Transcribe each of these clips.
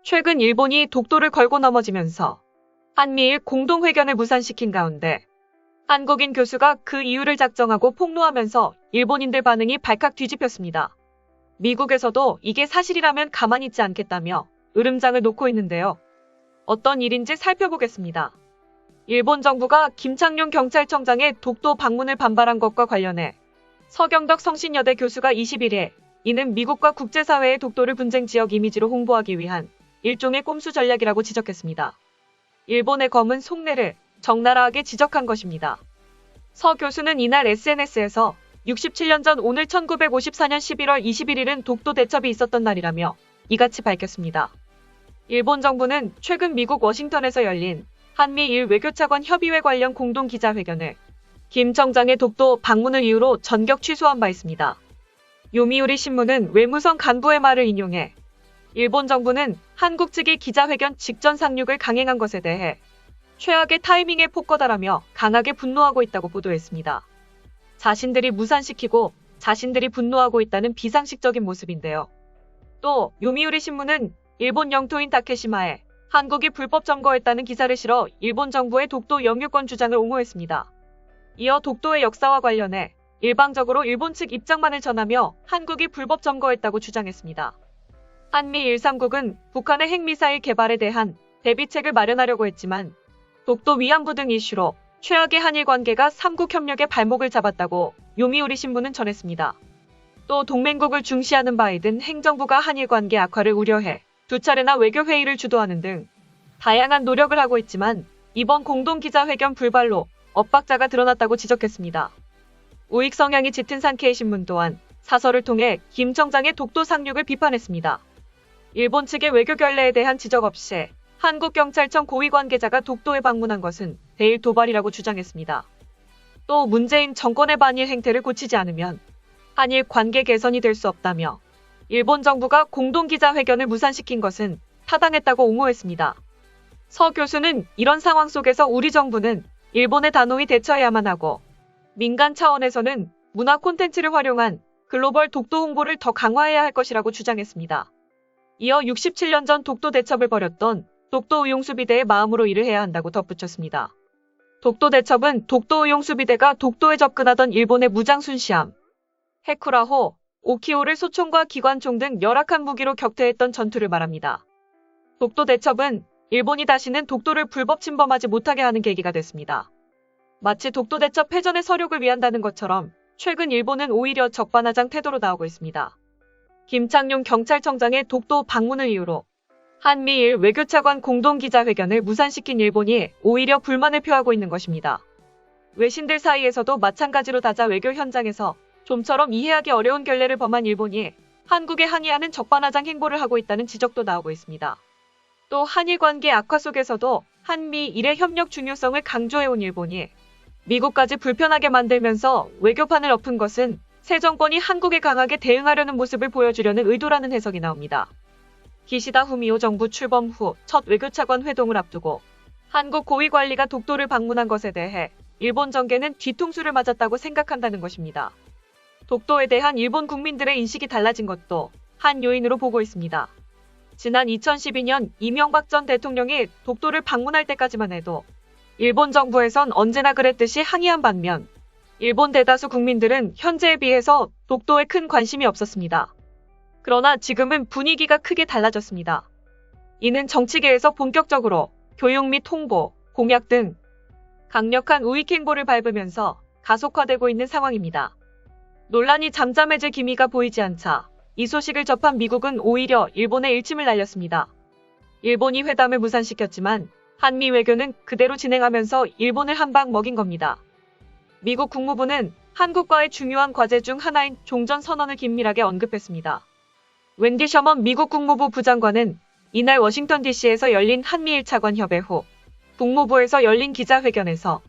최근 일본이 독도를 걸고 넘어지면서 한미일 공동회견을 무산시킨 가운데 한국인 교수가 그 이유를 작정하고 폭로하면서 일본인들 반응이 발칵 뒤집혔습니다. 미국에서도 이게 사실이라면 가만히 있지 않겠다며 으름장을 놓고 있는데요. 어떤 일인지 살펴보겠습니다. 일본 정부가 김창룡 경찰청장의 독도 방문을 반발한 것과 관련해 서경덕 성신여대 교수가 21일 이는 미국과 국제사회의 독도를 분쟁 지역 이미지로 홍보하기 위한 일종의 꼼수 전략이라고 지적했습니다. 일본의 검은 속내를 적나라하게 지적한 것입니다. 서 교수는 이날 SNS에서 67년 전 오늘 1954년 11월 21일은 독도 대첩이 있었던 날이라며 이같이 밝혔습니다. 일본 정부는 최근 미국 워싱턴에서 열린 한미일 외교차관 협의회 관련 공동기자회견을 김 청장의 독도 방문을 이유로 전격 취소한 바 있습니다. 요미우리 신문은 외무성 간부의 말을 인용해 일본 정부는 한국 측이 기자회견 직전 상륙을 강행한 것에 대해 최악의 타이밍에 폭거다라며 강하게 분노하고 있다고 보도했습니다. 자신들이 무산시키고 자신들이 분노하고 있다는 비상식적인 모습인데요. 또 요미우리 신문은 일본 영토인 다케시마에 한국이 불법 점거했다는 기사를 실어 일본 정부의 독도 영유권 주장을 옹호했습니다. 이어 독도의 역사와 관련해 일방적으로 일본 측 입장만을 전하며 한국이 불법 점거했다고 주장했습니다. 한미 1·3국은 북한의 핵미사일 개발에 대한 대비책을 마련하려고 했지만 독도 위안부 등 이슈로 최악의 한일 관계가 3국 협력의 발목을 잡았다고 요미우리 신문은 전했습니다. 또 동맹국을 중시하는 바이든 행정부가 한일 관계 악화를 우려해 2차례나 외교회의를 주도하는 등 다양한 노력을 하고 있지만 이번 공동기자회견 불발로 엇박자가 드러났다고 지적했습니다. 우익 성향이 짙은 산케이 신문 또한 사설을 통해 김 청장의 독도 상륙을 비판했습니다. 일본 측의 외교 결례에 대한 지적 없이 한국경찰청 고위 관계자가 독도에 방문한 것은 대일 도발이라고 주장했습니다. 또 문재인 정권의 반일 행태를 고치지 않으면 한일 관계 개선이 될 수 없다며 일본 정부가 공동기자회견을 무산시킨 것은 타당했다고 옹호했습니다. 서 교수는 이런 상황 속에서 우리 정부는 일본에 단호히 대처해야만 하고 민간 차원에서는 문화 콘텐츠를 활용한 글로벌 독도 홍보를 더 강화해야 할 것이라고 주장했습니다. 이어 67년 전 독도 대첩을 벌였던 독도 의용수비대의 마음으로 일을 해야 한다고 덧붙였습니다. 독도 대첩은 독도 의용수비대가 독도에 접근하던 일본의 무장 순시함 헤쿠라호, 오키호를 소총과 기관총 등 열악한 무기로 격퇴했던 전투를 말합니다. 독도 대첩은 일본이 다시는 독도를 불법 침범하지 못하게 하는 계기가 됐습니다. 마치 독도 대첩 패전의 서력을 위한다는 것처럼 최근 일본은 오히려 적반하장 태도로 나오고 있습니다. 김창룡 경찰청장의 독도 방문을 이유로 한미일 외교차관 공동기자회견을 무산시킨 일본이 오히려 불만을 표하고 있는 것입니다. 외신들 사이에서도 마찬가지로 다자 외교 현장에서 좀처럼 이해하기 어려운 결례를 범한 일본이 한국에 항의하는 적반하장 행보를 하고 있다는 지적도 나오고 있습니다. 또 한일 관계 악화 속에서도 한미일의 협력 중요성을 강조해온 일본이 미국까지 불편하게 만들면서 외교판을 엎은 것은 새 정권이 한국에 강하게 대응하려는 모습을 보여주려는 의도라는 해석이 나옵니다. 기시다 후미오 정부 출범 후 첫 외교차관 회동을 앞두고 한국 고위 관리가 독도를 방문한 것에 대해 일본 정계는 뒤통수를 맞았다고 생각한다는 것입니다. 독도에 대한 일본 국민들의 인식이 달라진 것도 한 요인으로 보고 있습니다. 지난 2012년 이명박 전 대통령이 독도를 방문할 때까지만 해도 일본 정부에선 언제나 그랬듯이 항의한 반면 일본 대다수 국민들은 현재에 비해서 독도에 큰 관심이 없었습니다. 그러나 지금은 분위기가 크게 달라졌습니다. 이는 정치계에서 본격적으로 교육 및 홍보, 공약 등 강력한 우익 행보를 밟으면서 가속화되고 있는 상황입니다. 논란이 잠잠해질 기미가 보이지 않자 이 소식을 접한 미국은 오히려 일본에 일침을 날렸습니다. 일본이 회담을 무산시켰지만 한미 외교는 그대로 진행하면서 일본을 한 방 먹인 겁니다. 미국 국무부는 한국과의 중요한 과제 중 하나인 종전선언을 긴밀하게 언급했습니다. 웬디 셔먼 미국 국무부 부장관은 이날 워싱턴 DC에서 열린 한미일 차관 협의 후 국무부에서 열린 기자회견에서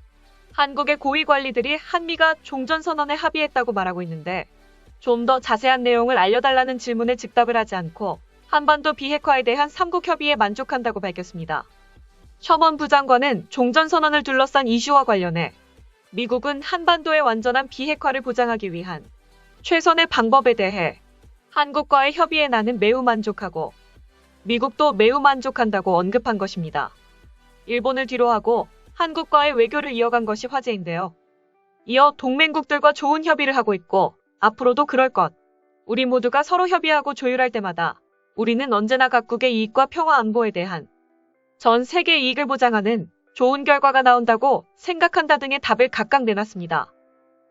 한국의 고위 관리들이 한미가 종전선언에 합의했다고 말하고 있는데 좀 더 자세한 내용을 알려달라는 질문에 즉답을 하지 않고 한반도 비핵화에 대한 3국 협의에 만족한다고 밝혔습니다. 셔먼 부장관은 종전선언을 둘러싼 이슈와 관련해 미국은 한반도의 완전한 비핵화를 보장하기 위한 최선의 방법에 대해 한국과의 협의에 나는 매우 만족하고 미국도 매우 만족한다고 언급한 것입니다. 일본을 뒤로하고 한국과의 외교를 이어간 것이 화제인데요. 이어 동맹국들과 좋은 협의를 하고 있고 앞으로도 그럴 것. 우리 모두가 서로 협의하고 조율할 때마다 우리는 언제나 각국의 이익과 평화 안보에 대한 전 세계 이익을 보장하는 좋은 결과가 나온다고 생각한다 등의 답을 각각 내놨습니다.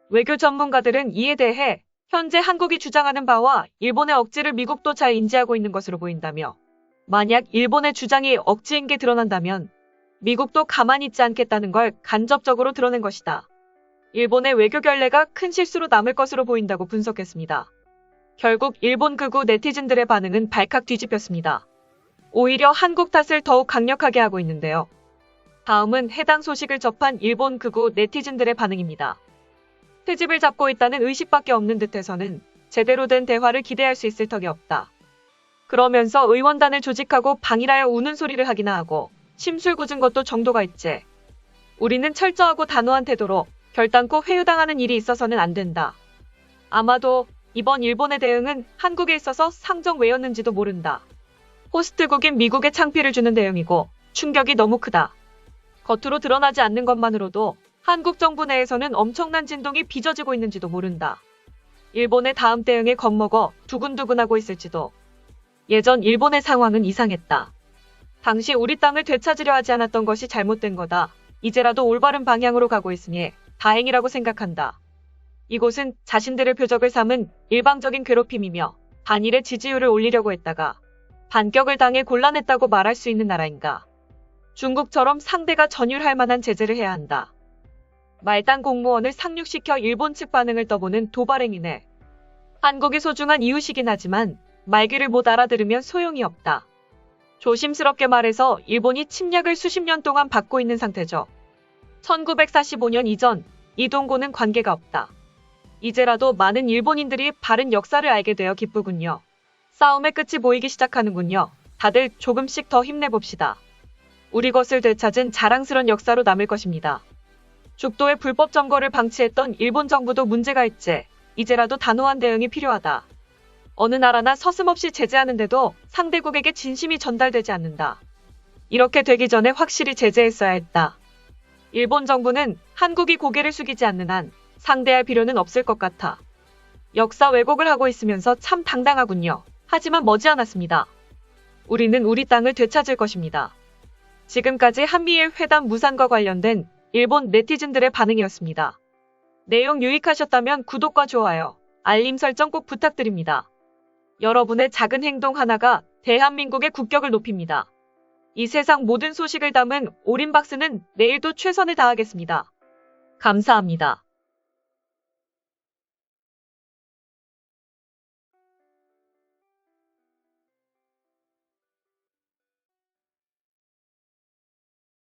외교 전문가들은 이에 대해 현재 한국이 주장하는 바와 일본의 억지를 미국도 잘 인지하고 있는 것으로 보인다며 만약 일본의 주장이 억지인 게 드러난다면 미국도 가만히 있지 않겠다는 걸 간접적으로 드러낸 것이다. 일본의 외교 결례가 큰 실수로 남을 것으로 보인다고 분석했습니다. 결국 일본 극우 네티즌들의 반응은 발칵 뒤집혔습니다. 오히려 한국 탓을 더욱 강력하게 하고 있는데요. 다음은 해당 소식을 접한 일본 극우 네티즌들의 반응입니다. 트집을 잡고 있다는 의식밖에 없는 듯해서는 제대로 된 대화를 기대할 수 있을 턱이 없다. 그러면서 의원단을 조직하고 방일하여 우는 소리를 하기나 하고 심술궂은 것도 정도가 있지. 우리는 철저하고 단호한 태도로 결단코 회유당하는 일이 있어서는 안 된다. 아마도 이번 일본의 대응은 한국에 있어서 상정외였는지도 모른다. 호스트국인 미국에 창피를 주는 대응이고 충격이 너무 크다. 겉으로 드러나지 않는 것만으로도 한국 정부 내에서는 엄청난 진동이 빚어지고 있는지도 모른다. 일본의 다음 대응에 겁먹어 두근두근하고 있을지도. 예전 일본의 상황은 이상했다. 당시 우리 땅을 되찾으려 하지 않았던 것이 잘못된 거다. 이제라도 올바른 방향으로 가고 있으니 다행이라고 생각한다. 이곳은 자신들의 표적을 삼은 일방적인 괴롭힘이며 반일의 지지율을 올리려고 했다가 반격을 당해 곤란했다고 말할 수 있는 나라인가. 중국처럼 상대가 전율할 만한 제재를 해야 한다. 말단 공무원을 상륙시켜 일본 측 반응을 떠보는 도발행위네. 한국이 소중한 이웃이긴 하지만 말귀를 못 알아들으면 소용이 없다. 조심스럽게 말해서 일본이 침략을 수십 년 동안 받고 있는 상태죠. 1945년 이전 이동고는 관계가 없다. 이제라도 많은 일본인들이 바른 역사를 알게 되어 기쁘군요. 싸움의 끝이 보이기 시작하는군요. 다들 조금씩 더 힘내봅시다. 우리 것을 되찾은 자랑스런 역사로 남을 것입니다. 죽도의 불법 점거를 방치했던 일본 정부도 문제가 있지. 이제라도 단호한 대응이 필요하다. 어느 나라나 서슴없이 제재하는데도 상대국에게 진심이 전달되지 않는다. 이렇게 되기 전에 확실히 제재했어야 했다. 일본 정부는 한국이 고개를 숙이지 않는 한 상대할 필요는 없을 것 같아. 역사 왜곡을 하고 있으면서 참 당당하군요. 하지만 머지않았습니다. 우리는 우리 땅을 되찾을 것입니다. 지금까지 한미일 회담 무산과 관련된 일본 네티즌들의 반응이었습니다. 내용 유익하셨다면 구독과 좋아요, 알림 설정 꼭 부탁드립니다. 여러분의 작은 행동 하나가 대한민국의 국격을 높입니다. 이 세상 모든 소식을 담은 올인박스는 내일도 최선을 다하겠습니다. 감사합니다.